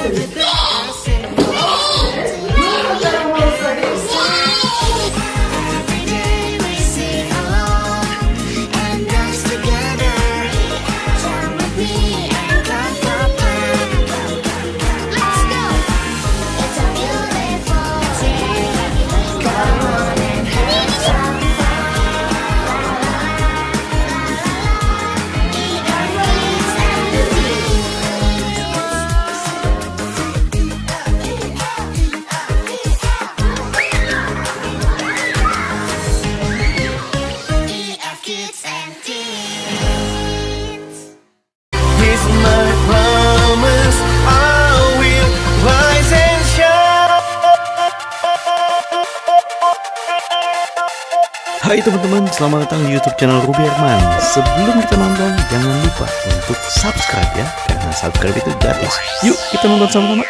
everything I say. Every day we sing along and dance together. Jump with me and clap, clap, clap. Let's go. It's a beautiful day. Come on and have some fun. Eat our kids and the EF Kids and Teens. Here's my promise, I will rise and shine. Hai teman-teman, selamat datang di YouTube channel Ruby Herman. Sebelum kita nonton, jangan lupa untuk subscribe ya, karena subscribe itu gratis. Yuk kita nonton sama-sama.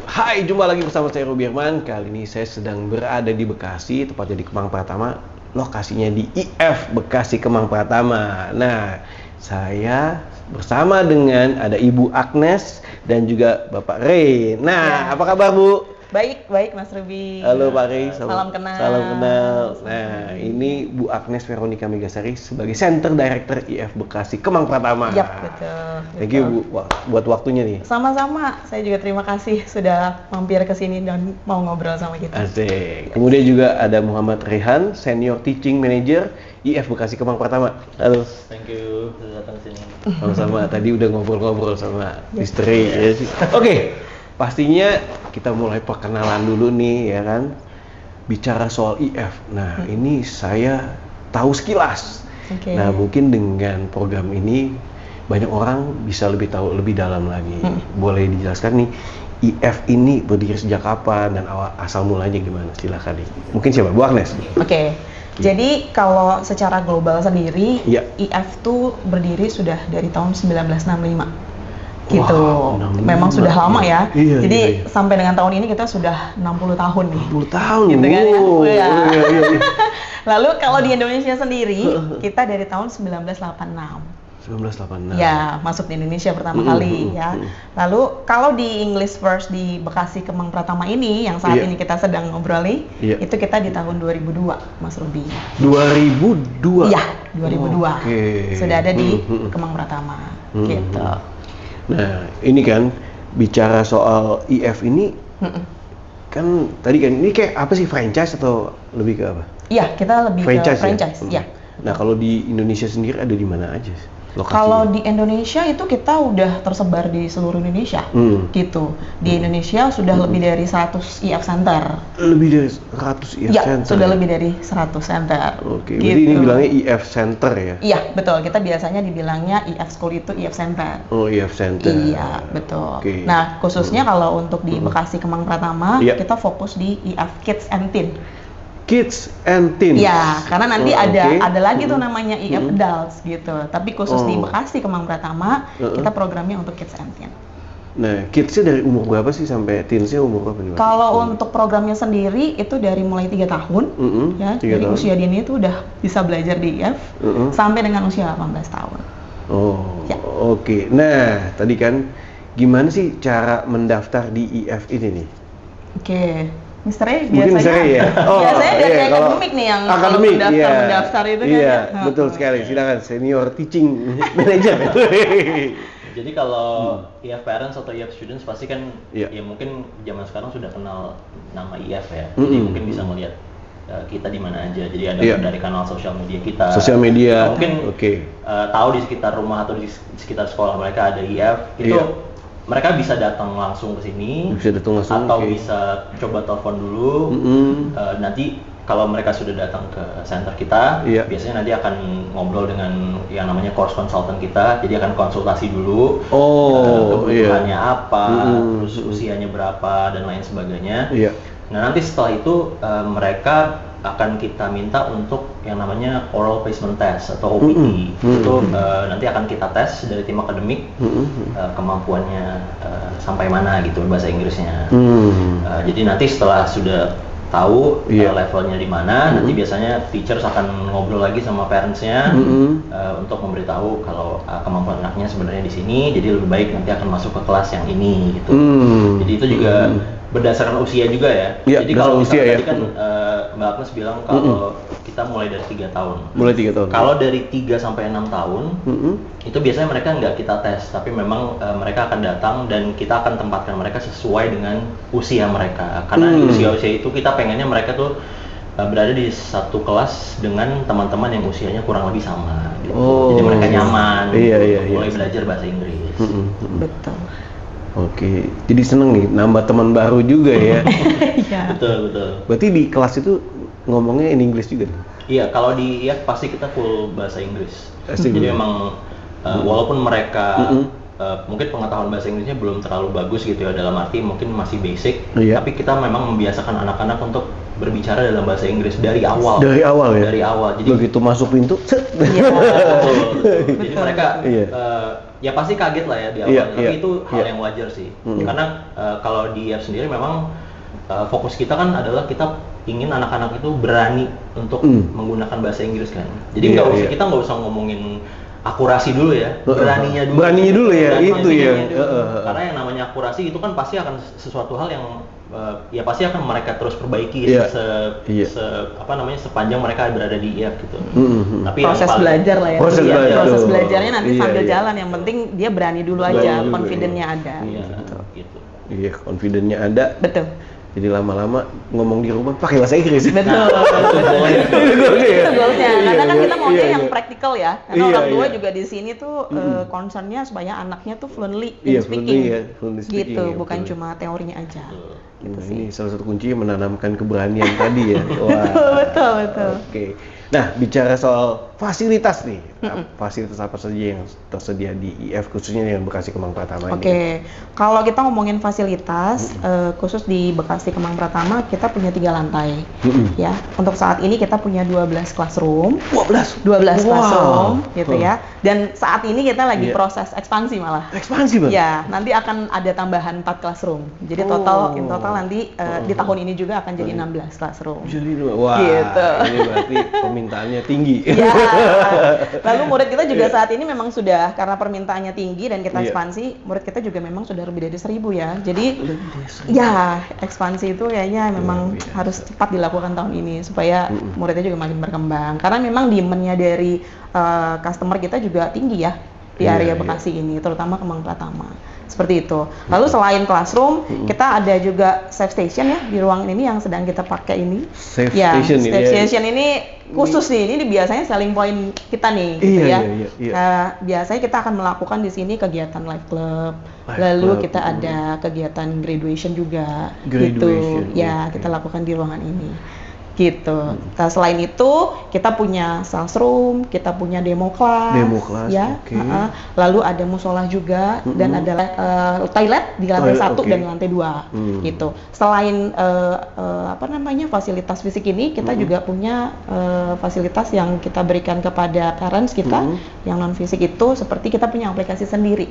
Hai, jumpa lagi bersama saya Ruby Herman. Kali ini saya sedang berada di Bekasi, tepatnya di Kemang Pratama. Lokasinya di IF Bekasi Kemang Pratama. Nah, saya bersama dengan ada Ibu Agnes dan juga Bapak Ray. Nah, apa kabar Bu? Baik, baik Mas Ruby. Halo Pak Ray, Salam kenal. Salam kenal. Nah, ini Bu Agnes Veronica Megasari sebagai Center Director IF Bekasi Kemang Pratama. Yap, betul. Thank you Bu buat waktunya nih. Sama-sama, saya juga terima kasih sudah mampir ke sini dan mau ngobrol sama kita. Asik. Kemudian juga ada Muhammad Rehan, Senior Teaching Manager IF Bekasi Kemang Pratama. Halo. Thank you sudah datang sini. Sama-sama. Tadi udah ngobrol-ngobrol sama Mr. Ray ya sih. Oke. Pastinya kita mulai perkenalan dulu nih ya kan. Bicara soal IF. Nah, ini saya tahu sekilas. Oke. Nah, mungkin dengan program ini banyak orang bisa lebih tahu lebih dalam lagi. Boleh dijelaskan nih IF ini berdiri sejak kapan dan asal mulanya gimana? Silakan nih. Mungkin siapa? Bu Agnes. Oke. Jadi kalau secara global sendiri, Iya. IF tuh berdiri sudah dari tahun 1965. Gitu. Wah, 65. Memang sudah lama ya. Iya, Jadi iya. sampai dengan tahun ini kita sudah 60 tahun nih. 10 tahun. Gitu kan ya? Wow. Iya. Iya. Lalu kalau di Indonesia sendiri, kita dari tahun 1986. 1986. Ya, masuk di Indonesia pertama kali ya. Lalu kalau di English First di Bekasi Kemang Pratama ini yang saat Iya. ini kita sedang ngobroli, Iya. itu kita di tahun 2002, Mas Ruby. 2002. Iya, 2002. Oke. Sudah ada di Kemang Pratama gitu. Nah, ini kan bicara soal IF ini kan tadi kan ini kayak apa sih, franchise atau lebih ke apa? Iya, kita lebih Franchise ke franchise, ya? ya. Nah, kalau di Indonesia sendiri ada di mana aja sih lokasinya? Kalau di Indonesia itu kita udah tersebar di seluruh Indonesia, gitu. Di Indonesia sudah lebih dari 100 IF Center. Lebih dari 100 IF Ya, Center. sudah ya? lebih dari 100 center. Oke, berarti ini bilangnya IF Center ya? Iya, betul. Kita biasanya dibilangnya IF School itu IF Center. Oh, IF Center. Iya, betul. Oke. Nah, khususnya kalau untuk di Bekasi Kemang Pratama, Iya. kita fokus di IF Kids and Teen. Kids and Teen. Ya, karena nanti Oh, ada oke. lagi tuh namanya IF Adults gitu. Tapi khusus di Oh. Bekasi Kemang Pratama, kita programnya untuk Kids and Teen. Nah, kidsnya dari umur berapa sih sampai teensnya umur berapa nih? Mas? Kalau untuk programnya sendiri itu dari mulai 3 tahun, ya, 3 dari tahun. usia dini itu udah bisa belajar di IF sampai dengan usia 18 tahun. Oh, Ya. oke. Nah, tadi kan gimana sih cara mendaftar di IF ini nih? Oke, Mr. Ray Mungkin biasanya, misalnya ya. biasanya dari iya, kalau akademik nih yang akademik, kalau iya. mendaftar itu kan. Iya, ya. betul sekali. Silakan senior teaching manager. Jadi kalau IF parents atau IF students pasti kan Iya. ya mungkin zaman sekarang sudah kenal nama IF ya. Jadi mungkin bisa melihat kita di mana aja. Jadi ada Iya. dari kanal sosial media kita. Sosial media. Mungkin Oke. tahu di sekitar rumah atau di sekitar sekolah mereka ada IF. Itu Iya. mereka bisa datang langsung ke sini. Bisa datang langsung, atau oke. bisa coba telepon dulu. Nanti kalau mereka sudah datang ke center kita, Iya. biasanya nanti akan ngobrol dengan yang namanya course consultant kita. Jadi akan konsultasi dulu. Oh, Kebutuhannya iya. apa, terus usianya berapa dan lain sebagainya. Iya. Nah, nanti setelah itu mereka akan kita minta untuk yang namanya oral placement test atau OPT. Itu nanti akan kita tes dari tim akademik kemampuannya sampai mana gitu bahasa Inggrisnya. Jadi nanti setelah sudah tahu Iya. levelnya di mana. Nanti biasanya teachers akan ngobrol lagi sama parentsnya untuk memberitahu kalau kemampuan anaknya sebenarnya di sini, jadi lebih baik nanti akan masuk ke kelas yang ini gitu. Jadi itu juga berdasarkan usia juga ya. Iya, Jadi kalau berdasarkan usia misalnya ya. tadi kan Mbak Agnes bilang kalau kita mulai dari 3 tahun. Mulai 3 tahun. Kalau dari 3 sampai 6 tahun, itu biasanya mereka nggak kita tes, tapi memang mereka akan datang dan kita akan tempatkan mereka sesuai dengan usia mereka. Karena di usia-usia itu kita pengennya mereka tuh berada di satu kelas dengan teman-teman yang usianya kurang lebih sama. Gitu. Jadi mereka nyaman, Iya. mulai belajar bahasa Inggris. Betul. Oke, jadi seneng nih nambah teman baru juga ya. Iya. Betul. Berarti di kelas itu ngomongnya in English juga nih? Iya, kalau di IF pasti kita full bahasa Inggris. Asik. Jadi memang walaupun mereka mungkin pengetahuan bahasa Inggrisnya belum terlalu bagus gitu ya, dalam arti mungkin masih basic, Iya. tapi kita memang membiasakan anak-anak untuk berbicara dalam bahasa Inggris dari awal. Dari awal ya? Dari awal. Jadi Begitu masuk pintu, set. betul. Jadi mereka Iya. ya pasti kaget lah ya di awal, Iya, tapi iya, itu hal iya. yang wajar sih. Karena kalau di IF sendiri memang fokus kita kan adalah kita ingin anak-anak itu berani untuk menggunakan bahasa Inggris kan. Jadi Iya, nggak usah iya. kita nggak usah ngomongin akurasi dulu ya, beraninya dulu. Beraninya dulu ya, Dan itu ya. konfidentnya dulu. Karena yang namanya akurasi itu kan pasti akan sesuatu hal yang ya pasti akan mereka terus perbaiki Iya. Iya. sepanjang mereka berada di IF gitu. Tapi yang Proses paling- belajar lah ya. Proses Iya, belajar. proses Betul. belajarnya nanti Iya, sambil iya. jalan, yang penting dia berani dulu aja, Berani dulu, confident-nya ada. Iya, Gitu. gitu. Iya, confident-nya ada. Betul. Jadi lama-lama ngomong di rumah pakai bahasa Inggris. Betul. Itu boleh. Itu goalsnya. Karena kan Iya, kita maunya iya, yang iya. praktikal ya. Karena Iya, orang tua iya. juga di sini tuh concernnya supaya anaknya tuh fluently Iya, in speaking. fluently ya, fluently speaking, Gitu, ya, bukan betul. cuma teorinya aja. Gitu Nah, sih. ini salah satu kuncinya menanamkan keberanian tadi ya. Wah. Betul. Oke. Nah, bicara soal fasilitas nih. Fasilitas apa saja yang tersedia di IF khususnya yang Bekasi Kemang Pratama ini? Oke, kalau kita ngomongin fasilitas khusus di Bekasi Kemang Pratama, kita punya 3 lantai. Ya, untuk saat ini kita punya 12 classroom. 12 Wow. classroom gitu ya. Dan saat ini kita lagi Iya. proses ekspansi malah. Ekspansi, Bang. Ya, nanti akan ada tambahan 4 classroom. Jadi in total nanti di tahun ini juga akan jadi 16 classroom. Jadi wah, Gitu. ini berarti permintaannya tinggi. Ya. Lalu murid kita juga saat ini memang sudah, karena permintaannya tinggi dan kita Iya. ekspansi, murid kita juga memang sudah lebih dari 1000 ya. Jadi ya ekspansi itu kayaknya memang biasa. harus cepat dilakukan tahun ini supaya muridnya juga makin berkembang. Karena memang demand-nya dari customer kita juga tinggi ya di Iya, area iya. Bekasi ini, terutama Kemang Pratama. Seperti itu. Lalu selain classroom, kita ada juga safe station ya di ruangan ini yang sedang kita pakai ini. Safe Ya, station ini safe ya. station ini khusus nih, ini biasanya selling point kita nih, gitu Iya, ya. iya. Biasanya kita akan melakukan di sini kegiatan live club, Live lalu club, kita ada kegiatan graduation juga, Graduation, gitu. Ya, oke. kita lakukan di ruangan ini. Gitu. Nah, selain itu kita punya sales room, kita punya demo class, Demo class, ya. oke. Lalu ada musola juga dan ada toilet di lantai Toilet, 1 oke. dan lantai 2 gitu. Selain fasilitas fisik ini, kita juga punya fasilitas yang kita berikan kepada parents kita yang non fisik itu, seperti kita punya aplikasi sendiri.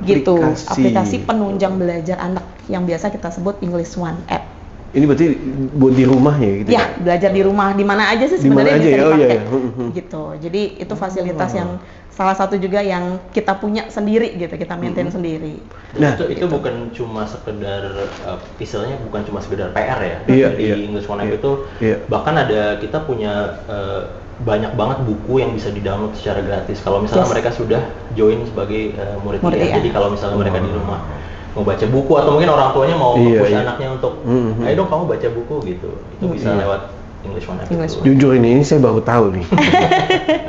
Gitu. Aplikasi penunjang belajar anak yang biasa kita sebut English One app. Ini berarti buat di rumahnya gitu. Ya, belajar di rumah, di mana aja sih Di mana sebenarnya aja bisa ya? Oh, dipakai. iya, iya. Gitu. Jadi itu fasilitas yang salah satu juga yang kita punya sendiri gitu, kita maintain sendiri. Nah, itu bukan cuma sekedar istilahnya bukan cuma sekedar PR ya. Iya, di iya. English One Iya, App itu iya. bahkan ada, kita punya banyak banget buku yang bisa di-download secara gratis kalau misalnya Yes. mereka sudah join sebagai murid Murid IF. IF. Jadi kalau misalnya mereka di rumah mau baca buku atau mungkin orang tuanya mau Iya, push iya. anaknya untuk ayo dong kamu baca buku gitu. Itu bisa Iya. lewat English One App English itu. Jujur ini saya baru tahu nih.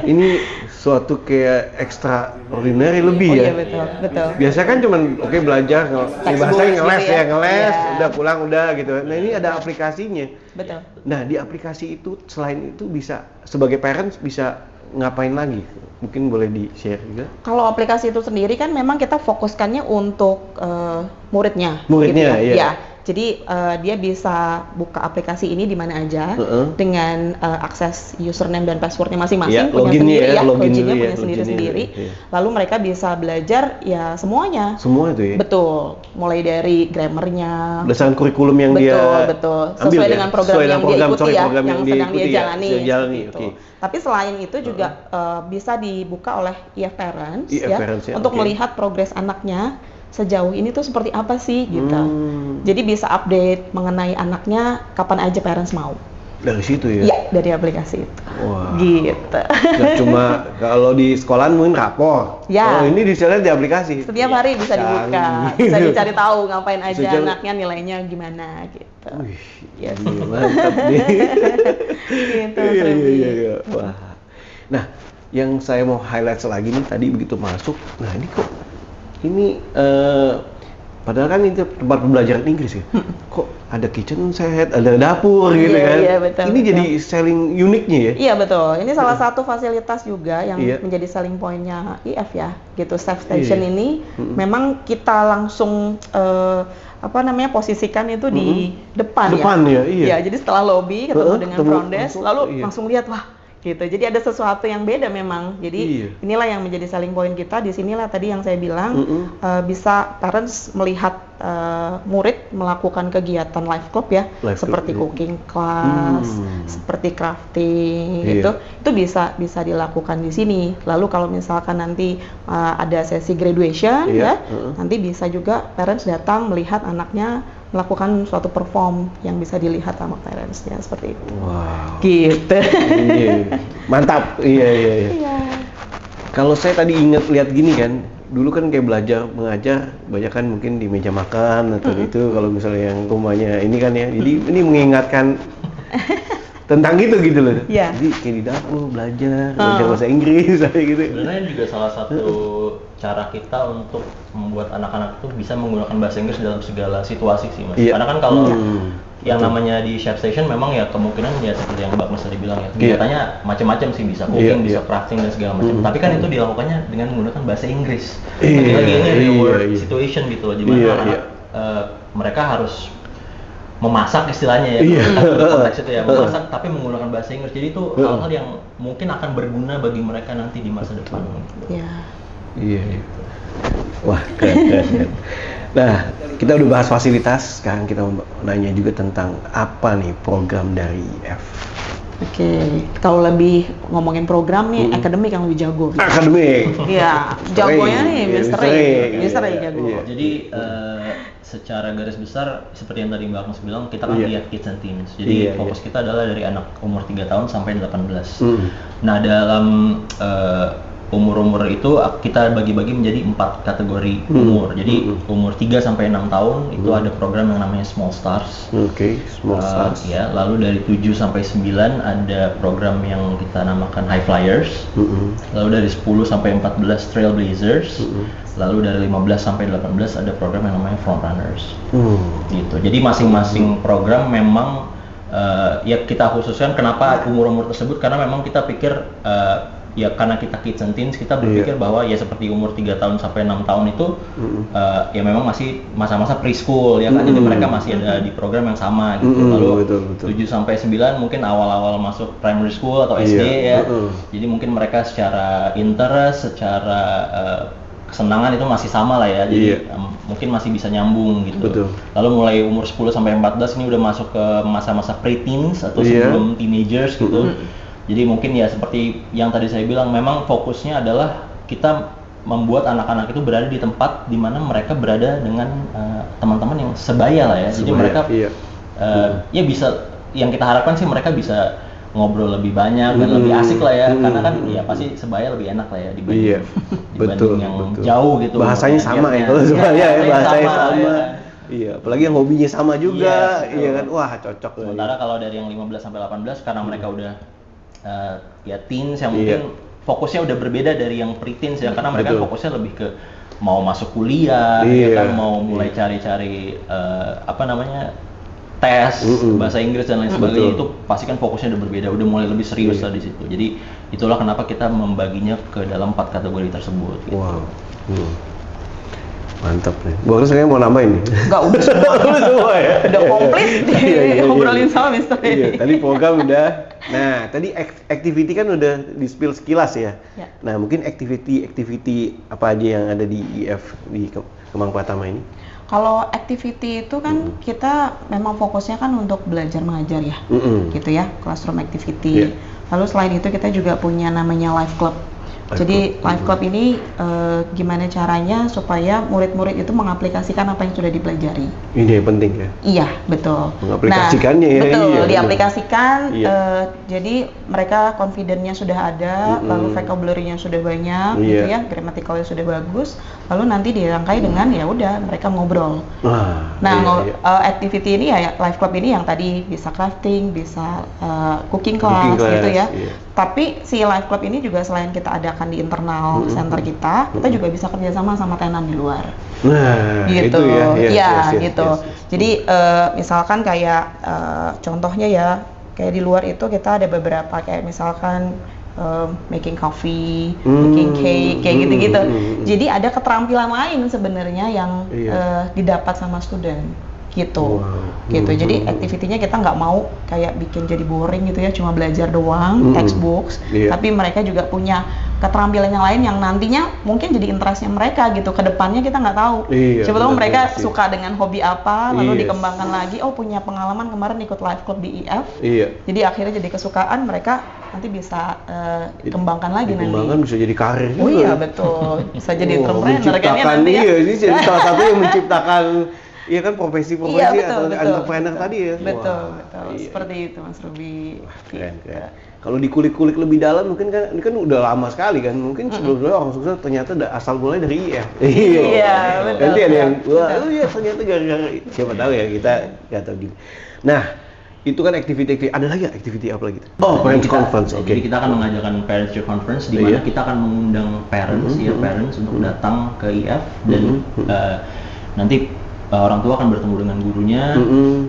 Ini suatu kayak extraordinary lebih Oh ya. iya, betul. Biasa kan cuman oke belajar Textbook bahasanya ngeles gitu ya, ya. ngeles, Iya. udah pulang udah gitu. Nah, ini ada aplikasinya. Betul. Nah, di aplikasi itu selain itu bisa sebagai parents bisa ngapain lagi? Mungkin boleh di-share juga. Kalau aplikasi itu sendiri kan memang kita fokuskannya untuk muridnya. Muridnya, gitu iya. Ya. jadi dia bisa buka aplikasi ini di mana aja dengan akses username dan passwordnya masing-masing, Iya, punya loginnya sendiri ya, login loginnya dulu ya, punya sendiri-sendiri. loginnya, iya. Lalu mereka bisa belajar ya semuanya. Semua itu ya. Betul, mulai dari grammarnya. Berdasarkan kurikulum yang dia Betul, ambil sesuai ya? dengan program Sesuai yang dengan dia ikuti ya, program yang sedang dia diikuti ya, jalani. sedang jalani, seperti itu. oke. Tapi selain itu juga bisa dibuka oleh EF Parents EF ya, Parents ya, untuk oke. melihat progres anaknya sejauh ini tuh seperti apa sih gitu. Jadi bisa update mengenai anaknya kapan aja parents mau. Dari situ ya. Iya, dari aplikasi itu. Wah. Gitu. Nggak cuma kalau di sekolahan mungkin rapor. Ya. Oh, ini bisa di aplikasi. Setiap hari bisa dibuka, Canggih. bisa dicari tahu ngapain aja Bisa cari- anaknya, nilainya gimana gitu. Wih, Yes. ini mantap nih. Gitu, Iya, Freddy. iya. Wah. Nah, yang saya mau highlight lagi nih tadi begitu masuk. Nah, ini kok ini padahal kan itu tempat pembelajaran Inggris ya. Kok ada kitchen set, ada dapur gitu Iya, kan. iya, betul, Ini betul. jadi selling uniknya ya. Iya betul, ini salah satu fasilitas juga yang Iya. menjadi selling pointnya IF ya, gitu. Safe Station Iya. ini memang kita langsung posisikan itu di depan, Depan ya, iya. Ya, jadi setelah lobby ketemu dengan ketemu front desk, langsung, lalu iya. langsung lihat wah, gitu. Jadi ada sesuatu yang beda memang. Jadi Iya. inilah yang menjadi selling point kita. Di sinilah tadi yang saya bilang bisa parents melihat murid melakukan kegiatan live club ya, Live club, seperti iya. cooking class, seperti crafting, Iya. itu bisa dilakukan di sini. Lalu kalau misalkan nanti ada sesi graduation Iya, ya, nanti bisa juga parents datang melihat anaknya melakukan suatu perform yang bisa dilihat sama parentsnya seperti itu. Wow. Gitu. Iya. Mantap. Iya. Iya. Kalau saya tadi lihat gini kan, dulu kan kayak belajar mengajar banyak kan mungkin di meja makan atau itu kalau misalnya yang rumahnya ini kan ya. Jadi ini mengingatkan tentang gitu loh. Iya. Jadi kayak di dapur belajar bahasa Inggris kayak gitu. Sebenarnya juga salah satu cara kita untuk membuat anak-anak itu bisa menggunakan bahasa Inggris dalam segala situasi sih Mas. Iya. Karena kan kalau yang namanya di Chef Station memang ya kemungkinan ya seperti yang Mbak Mas tadi bilang ya, kegiatannya macam-macam sih, bisa cooking, bisa crafting dan segala macam. Tapi kan itu dilakukannya dengan menggunakan bahasa Inggris. Lagi-lagi ini real world situation gitu loh, dimana anak mereka harus memasak istilahnya ya, konteks itu ya, memasak tapi menggunakan bahasa Inggris. Jadi itu hal-hal yang mungkin akan berguna bagi mereka nanti di masa depan. Ya. Iya. Wah, keren. Nah, kita udah bahas fasilitas, sekarang kita mau nanya juga tentang apa nih program dari F. Oke, kalau lebih ngomongin program nih, akademik yang lebih jago. Akademik. Iya, jagonya nih Mr. E jago. Iya. Jadi secara garis besar seperti yang tadi Mbak Agnes bilang, kita kan lihat kids and teens. Jadi fokus kita adalah dari anak umur 3 tahun sampai 18. Nah, dalam umur-umur itu kita bagi-bagi menjadi 4 kategori umur. Jadi umur 3 sampai 6 tahun itu ada program yang namanya Small Stars. Oke, Small Stars. Ya, lalu dari 7 sampai 9 ada program yang kita namakan High Flyers. Lalu dari 10 sampai 14 Trailblazers. Lalu dari 15 sampai 18 ada program yang namanya Frontrunners. Gitu. Jadi masing-masing program memang ya kita khususkan kenapa umur-umur tersebut, karena memang kita pikir ya karena kita kids and teens, kita berpikir bahwa ya seperti umur 3 tahun sampai 6 tahun itu ya memang masih masa-masa preschool ya kan, jadi mereka masih ada di program yang sama gitu. Lalu betul. 7 sampai 9 mungkin awal-awal masuk primary school atau SD ya. Jadi mungkin mereka secara interest, secara kesenangan itu masih sama lah ya. Jadi mungkin masih bisa nyambung gitu. Betul. Lalu mulai umur 10 sampai 14 ini udah masuk ke masa-masa preteens atau sebelum teenagers gitu. Jadi mungkin ya seperti yang tadi saya bilang, memang fokusnya adalah kita membuat anak-anak itu berada di tempat di mana mereka berada dengan teman-teman yang sebaya lah ya. Jadi mereka ya bisa, yang kita harapkan sih mereka bisa ngobrol lebih banyak dan lebih asik lah ya, karena kan ya pasti sebaya lebih enak lah ya dibanding yang jauh gitu. Bahasanya sama ya kalau sebaya ya, bahasanya sama. Iya, apalagi yang hobinya sama juga, iya kan, wah cocok. Sementara kalau dari yang 15 sampai 18 karena mereka udah ya teens yang mungkin fokusnya udah berbeda dari yang pre-teens ya, karena mereka fokusnya lebih ke mau masuk kuliah, ya kan, mau mulai cari-cari tes bahasa Inggris dan lain sebagainya. Itu pasti kan fokusnya udah berbeda, udah mulai lebih serius lah di situ. Jadi itulah kenapa kita membaginya ke dalam 4 kategori tersebut. Gitu. Wow. Mantap nih. Gua harus mau nambahin nih. Nggak, udah semua. Udah semua ya. Udah komplit ngobrolin sama Mister. Iya, tadi program udah. Nah, tadi activity kan udah di spill sekilas ya. Ya. Nah, mungkin activity apa aja yang ada di IF di Kemang Pratama ini? Kalau activity itu kan kita memang fokusnya kan untuk belajar mengajar ya, gitu ya, classroom activity. Yeah. Lalu selain itu kita juga punya namanya life club. Jadi life club ini gimana caranya supaya murid-murid itu mengaplikasikan apa yang sudah dipelajari. Ini yang penting ya. Iya, betul. Mengaplikasikannya ya. Betul, Iya, diaplikasikan. Iya. Jadi mereka confidence-nya sudah ada, lalu vocabulary-nya sudah banyak, gitu ya, grammatical-nya sudah bagus. Lalu nanti dirangkai dengan ya udah mereka ngobrol. Activity ini ya life club ini yang tadi bisa crafting, bisa cooking class gitu ya. Iya. Tapi si life club ini juga selain kita adakan di internal center kita juga bisa kerjasama sama tenan di luar. Nah, gitu. itu ya. Yes, gitu. Jadi misalkan kayak contohnya ya, kayak di luar itu kita ada beberapa kayak misalkan making coffee, making cake, kayak gitu-gitu. Jadi ada keterampilan lain sebenarnya yang didapat sama student. Gitu. Jadi activity-nya kita nggak mau kayak bikin jadi boring gitu ya, cuma belajar doang, textbooks, tapi mereka juga punya keterampilan yang lain yang nantinya mungkin jadi interestnya mereka gitu, ke depannya kita nggak tahu. Siapa tahu mereka suka dengan hobi apa, lalu dikembangkan lagi, punya pengalaman kemarin ikut life club di IF, jadi akhirnya jadi kesukaan, mereka nanti bisa kembangkan lagi nanti. Bisa jadi karir juga. Oh iya betul, bisa jadi entrepreneur kayaknya nanti ya. Iya, ini jadi salah satu yang menciptakan iya kan profesi-profesi atau entrepreneur tadi ya. Betul. Seperti itu Mas Ruby. Keren. Kalau dikulik-kulik lebih dalam mungkin kan ini kan udah lama sekali kan. Mungkin sebelumnya orang sukses ternyata asal mulai dari IF. Iya, betul. Nanti ada yang ternyata gara-gara siapa tahu ya, kita nggak tahu gini. Nah, itu kan activity ada lagi ya activity apa lagi? Parents conference. Jadi kita akan mengadakan parents conference di mana kita akan mengundang parents untuk datang ke IF dan nanti orang tua akan bertemu dengan gurunya,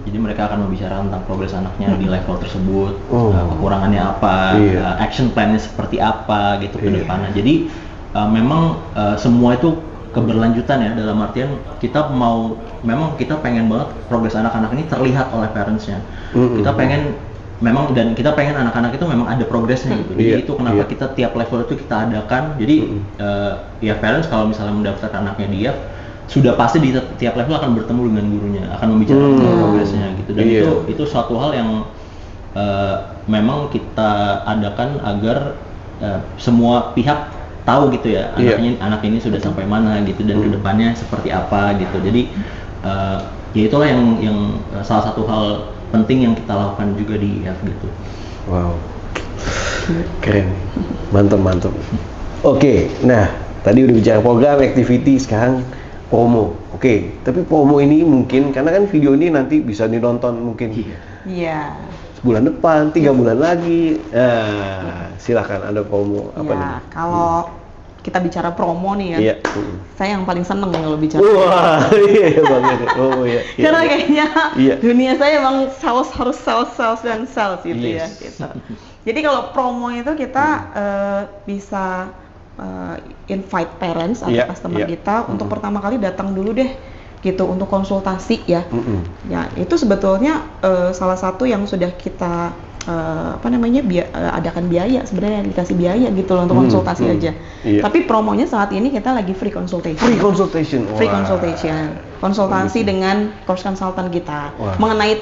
jadi mereka akan membicarakan tentang progres anaknya di level tersebut, kekurangannya apa, action plan-nya seperti apa gitu ke depannya. Jadi memang semua itu keberlanjutan ya, dalam artian kita pengen banget progres anak-anak ini terlihat oleh parents-nya. Kita pengen kita pengen anak-anak itu memang ada progresnya gitu. Jadi itu kenapa kita tiap level itu kita adakan. Jadi ya parents kalau misalnya mendaftarkan anaknya dia sudah pasti di tiap level akan bertemu dengan gurunya, akan membicarakan tentang progresnya gitu. Dan itu suatu hal yang memang kita adakan agar semua pihak tahu gitu ya, anak ini sudah sampai mana gitu dan kedepannya seperti apa gitu. Jadi ya itulah yang salah satu hal penting yang kita lakukan juga di IF gitu. Wow, keren, mantap. Oke, nah tadi udah bicara program, activity, sekarang promo. Oke, tapi promo ini mungkin karena kan video ini nanti bisa ditonton mungkin sebulan depan, 3 bulan lagi. Nah, silakan ada promo apa nih? Kalau kita bicara promo nih ya, saya yang paling seneng kalau bicara. Wah, iya banget. Karena kayaknya dunia saya emang harus sales dan sales gitu ya. Gitu. Jadi kalau promo itu kita bisa invite parents atau customer kita untuk pertama kali datang dulu deh gitu untuk konsultasi ya. Ya itu sebetulnya salah satu yang sudah kita adakan biaya, sebenarnya dikasih biaya gitu loh untuk konsultasi aja. Tapi promonya saat ini kita lagi free consultation. Konsultasi dengan course consultant kita mengenai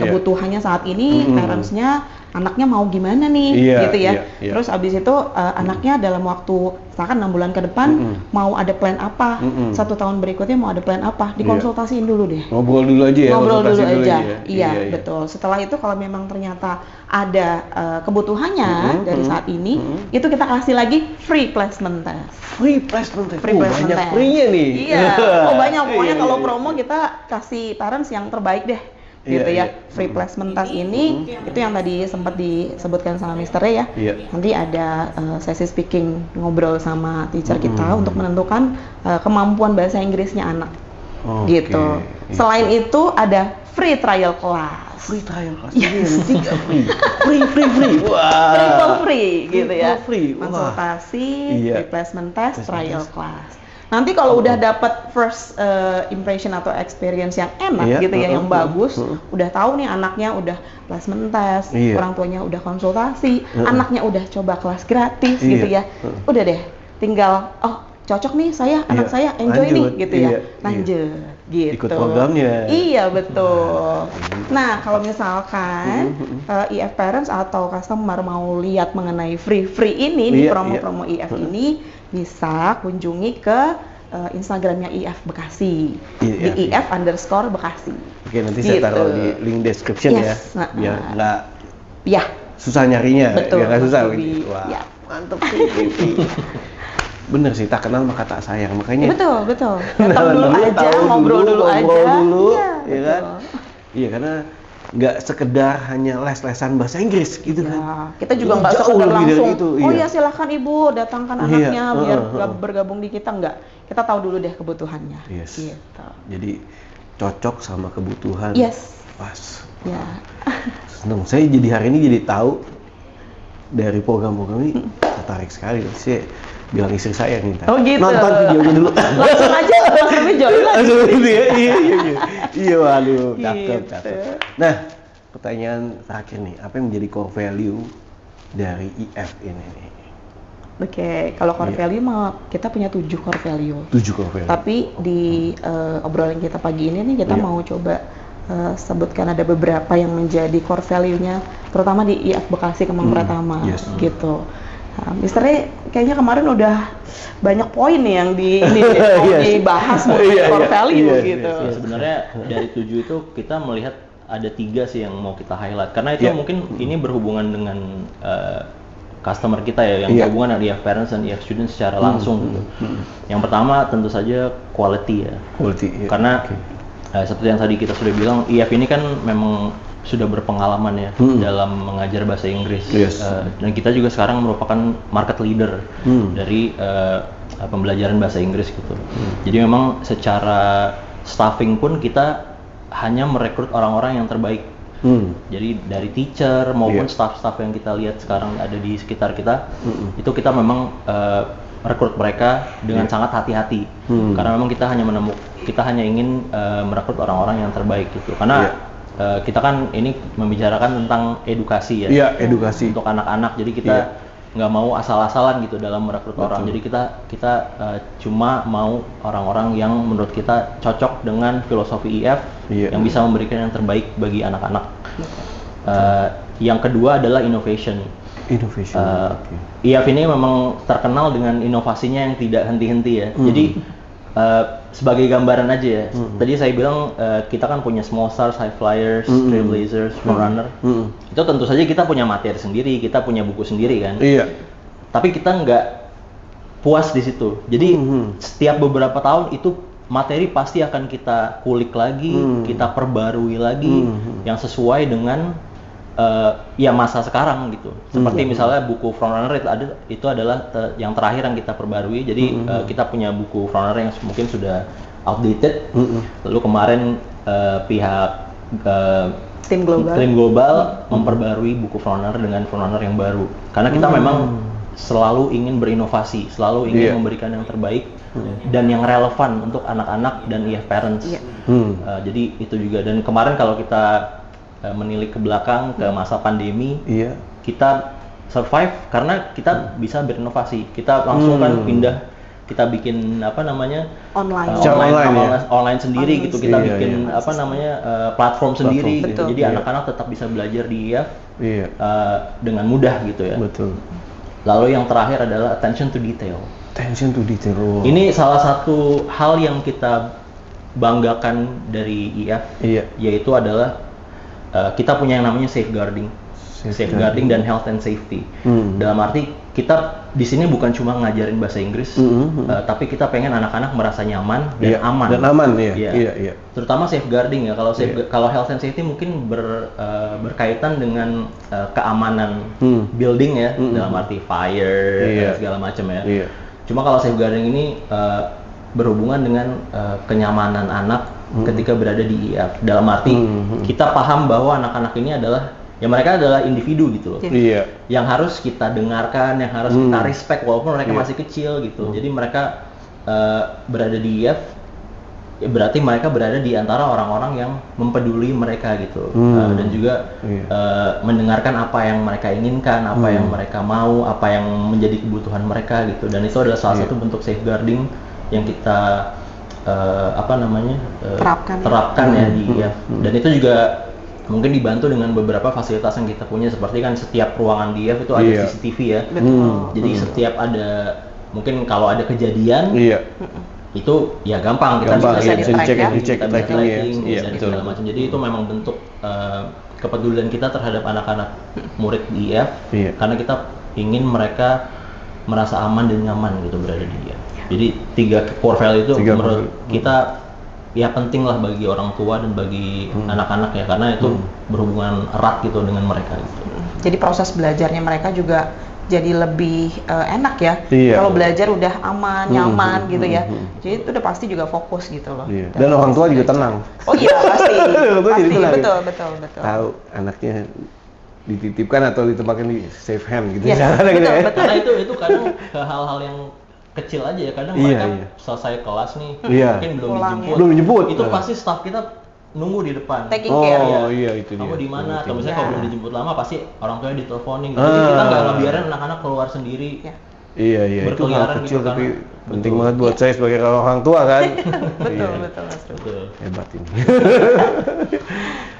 kebutuhannya saat ini, parentsnya anaknya mau gimana nih, gitu ya. Terus abis itu anaknya dalam waktu misalkan 6 bulan ke depan mau ada plan apa, 1 tahun berikutnya mau ada plan apa, dikonsultasiin dulu deh. Ngobrol dulu aja ya. Ngobrol dulu aja. Iya, betul. Setelah itu kalau memang ternyata ada kebutuhannya dari saat ini, itu kita kasih lagi free placement test. Banyak free-nya nih. Iya. Banyak. Pokoknya kalau promo kita kasih parents yang terbaik deh. Gitu ya. Free placement test ini itu yang tadi sempat disebutkan sama Mr. Ray ya. Nanti ada sesi speaking, ngobrol sama teacher kita untuk menentukan kemampuan bahasa Inggrisnya anak. Gitu. Selain itu ada free trial class. Yes. Free. Wah. Free gitu ya. Free. Konsultasi, free placement test, trial class. Nanti kalau udah dapat first impression atau experience yang enak Iya, gitu ya, yang bagus, heeh. udah tahu nih anaknya udah placement test, Iya. orang tuanya udah konsultasi, anaknya udah coba kelas gratis gitu Iya, ya. Udah deh, tinggal cocok nih anak Iya, saya enjoy nih lanjut, gitu ya. iya, Lanjut gitu. Ikut programnya. Iya, betul. Nah, kalau misalkan IF parents atau customer mau lihat mengenai free ini nih, Iya, promo-promo IF ini, bisa kunjungi ke Instagramnya IF Bekasi, Iya, di IF_Bekasi. Oke, nanti saya taruh di link description Yes, ya, biar nggak Ya, susah nyarinya, betul. biar nggak susah. Mas Ruby. Wah, Ya. mantep sih. Bener sih, tak kenal maka tak sayang, makanya Betul. Datang kenalan dulu aja, tahu ngobrol dulu aja. dulu, Iya, ya kan? betul. Iya, karena nggak sekedar hanya les-lesan bahasa Inggris gitu Ya, kan. kita juga nggak Jauh sekedar lebih dari langsung, itu, oh iya. ya silahkan ibu datangkan Iya, anaknya biar bergabung di kita, nggak. Kita tahu dulu deh kebutuhannya. Yes. Gitu. Jadi cocok sama kebutuhan. Yes. Pas. Ya. Seneng. Saya jadi hari ini jadi tahu dari program-program ini tertarik sekali. Saya bilang istri saya minta Oh, gitu. nonton videonya dulu. Langsung aja langsung join lah. Langsung gitu ya. Iya, waduh, cakep, Gitu. cakep. Nah, pertanyaan terakhir nih, apa yang menjadi core value dari IF ini nih? Oke, kalau core Iya. value mah kita punya 7 core value. 7 core value. Tapi di obrolan kita pagi ini nih kita Iya. mau coba sebutkan ada beberapa yang menjadi core value-nya, terutama di IF Bekasi Kemang Pratama, yes. gitu. Nah, Misternya kayaknya kemarin udah banyak poin nih yang mau Yes. dibahas mengenai Iya, core iya. value Iya, gitu. Ya, sebenarnya dari 7 itu kita melihat ada 3 sih yang mau kita highlight karena itu Iya. mungkin ini berhubungan dengan customer kita ya, yang Iya. berhubungan dengan IF parents dan IF students secara langsung gitu. Yang pertama tentu saja quality ya, Quality, iya. karena Oke. seperti yang tadi kita sudah bilang, IF ini kan memang sudah berpengalaman ya dalam mengajar bahasa Inggris. Yes. Dan kita juga sekarang merupakan market leader dari pembelajaran bahasa Inggris gitu. Jadi memang secara staffing pun kita hanya merekrut orang-orang yang terbaik. Jadi dari teacher maupun Iya. staff-staff yang kita lihat sekarang ada di sekitar kita, itu kita memang merekrut mereka dengan sangat hati-hati. Karena memang kita hanya ingin merekrut orang-orang yang terbaik gitu. Karena kita kan ini membicarakan tentang edukasi ya. Iya, edukasi. Untuk anak-anak. Jadi kita nggak mau asal-asalan gitu dalam merekrut orang. Jadi kita cuma mau orang-orang yang menurut kita cocok dengan filosofi IF, Iya. yang bisa memberikan yang terbaik bagi anak-anak. Yang kedua adalah innovation. Innovation. Oke. IF ini memang terkenal dengan inovasinya yang tidak henti-henti ya. Jadi sebagai gambaran aja ya. Tadi saya bilang kita kan punya Small Stars, High Flyers, Trailblazers, Frontrunner. Itu tentu saja kita punya materi sendiri, kita punya buku sendiri kan. Iya. Tapi kita nggak puas di situ. Jadi setiap beberapa tahun itu materi pasti akan kita kulik lagi, kita perbarui lagi yang sesuai dengan ya masa sekarang gitu. Seperti misalnya buku Frontrunner itu adalah yang terakhir yang kita perbarui. Jadi kita punya buku Frontrunner yang mungkin sudah outdated. Lalu kemarin pihak Tim global. Tim global memperbarui buku Frontrunner dengan Frontrunner yang baru. Karena kita memang selalu ingin berinovasi, selalu ingin Iya. memberikan yang terbaik dan yang relevan untuk anak-anak dan IF parents. Iya. Jadi itu juga. Dan kemarin kalau kita menilik ke belakang ke masa pandemi, Iya. kita survive karena kita bisa berinovasi. Kita langsung kan pindah, kita bikin apa namanya Online. Secara online, online sendiri Online gitu. Kita sendiri. bikin Iya, apa namanya platform sendiri. Gitu. Betul. Jadi Iya. anak-anak tetap bisa belajar di IF Iya. dengan mudah gitu ya. Betul. Lalu yang terakhir adalah attention to detail. Attention to detail. Oh. Ini salah satu hal yang kita banggakan dari IF, Iya. yaitu adalah kita punya yang namanya safeguarding dan health and safety. Dalam arti kita di sini bukan cuma ngajarin bahasa Inggris, tapi kita pengen anak-anak merasa nyaman dan Iya. aman. Dan aman ya. Iya. Iya. Terutama safeguarding ya. Kalau health and safety mungkin berkaitan dengan keamanan building ya, dalam arti fire Iya. dan segala macam ya. Iya. Cuma kalau safeguarding ini berhubungan dengan kenyamanan anak ketika berada di IF. Dalam arti kita paham bahwa anak-anak ini adalah ya mereka adalah individu gitu loh. Iya. Yang harus kita dengarkan, yang harus kita respect walaupun mereka masih kecil gitu. Jadi mereka berada di IF, ya berarti mereka berada di antara orang-orang yang mempeduli mereka gitu. Dan juga mendengarkan apa yang mereka inginkan, apa yang mereka mau, apa yang menjadi kebutuhan mereka gitu. Dan itu adalah salah satu bentuk safeguarding yang kita terapkan ya di IF. Dan itu juga mungkin dibantu dengan beberapa fasilitas yang kita punya, seperti kan setiap ruangan di IF itu ada CCTV ya. Jadi setiap ada, mungkin kalau ada kejadian itu ya gampang kita bisa dicek tracking ya. dan segala macam. Jadi itu memang bentuk kepedulian kita terhadap anak-anak murid di IF, karena kita ingin mereka merasa aman dan nyaman gitu berada di IF. Jadi 3 core value itu menurut kita ya penting lah bagi orang tua dan bagi anak-anak ya, karena itu berhubungan erat gitu dengan mereka gitu. Jadi proses belajarnya mereka juga jadi lebih enak ya. Kalau belajar udah aman, nyaman gitu ya. Jadi itu udah pasti juga fokus gitu loh. Dan orang tua juga tenang. Oh iya pasti. Jadi tenang. Betul. Tahu anaknya dititipkan atau ditempatkan di safe hand gitu. Yes, betul. Karena itu kadang hal-hal yang kecil aja ya, kadang mereka selesai kelas nih mungkin belum dijemput. Itu pasti staff kita nunggu di depan. Taking care. Itu Kamu di mana? Atau misalnya kalau belum dijemput lama pasti orang tuanya diteleponin. Ah. Jadi kita nggak ngebiarin anak-anak keluar sendiri. Iya, itu hal Berkeliaran kecil gitu, tapi karena- penting banget buat saya sebagai orang tua kan. Betul, Mas Ruby. Betul. Hebat ini.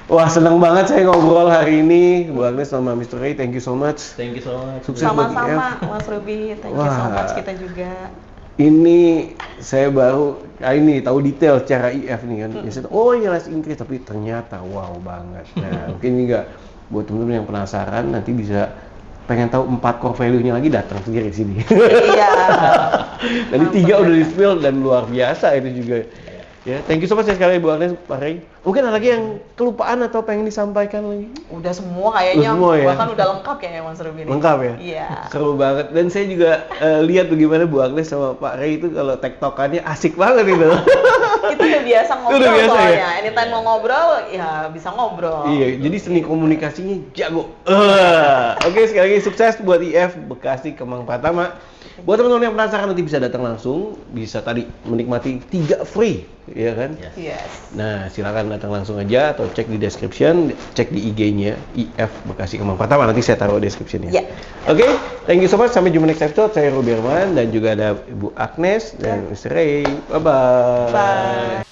Wah, seneng banget saya ngobrol hari ini. Bu Agnes sama Mr. Ray, thank you so much. Thank you so much. Sukses buat IF. Sama-sama Mas Ruby, thank you so Wah. much kita juga. Ini saya baru kali ini tahu detail cara IF nih kan. Biasanya oh iya les Inggris, tapi ternyata wow banget. Nah, mungkin juga buat teman-teman yang penasaran nanti bisa pengen tahu 4 core value-nya lagi, datang sendiri ke sini. Iya. Tadi 3 udah di-spill dan luar biasa itu juga. Ya, thank you so much sekali Bu Agnes, Pak Ray. Mungkin ada lagi yang kelupaan atau pengen disampaikan lagi? Udah semua kayaknya, Semua ya? bahkan udah lengkap kayaknya Mas Ruby ini. Lengkap ya? Iya. Seru banget. Dan saya juga lihat bagaimana Bu Agnes sama Pak Ray itu kalau tektokannya asik banget itu. Kita udah biasa ngobrol Udah biasa ya? soalnya. Anytime mau ngobrol, ya bisa ngobrol. Iya, jadi seni komunikasinya jago. Oke, sekali lagi sukses buat IF Bekasi Kemang Pratama. Buat teman-teman yang penasaran nanti bisa datang langsung, bisa tadi menikmati 3 free, ya kan? Yes. Nah, silakan datang langsung aja atau cek di description, cek di IG-nya IF Bekasi Kemang Pratama, nanti saya taruh description-nya. Ya. Oke, thank you so much. Sampai jumpa next episode. Saya Ruby Herman dan juga ada Ibu Agnes dan Mr. Ray. Bye-bye. Bye.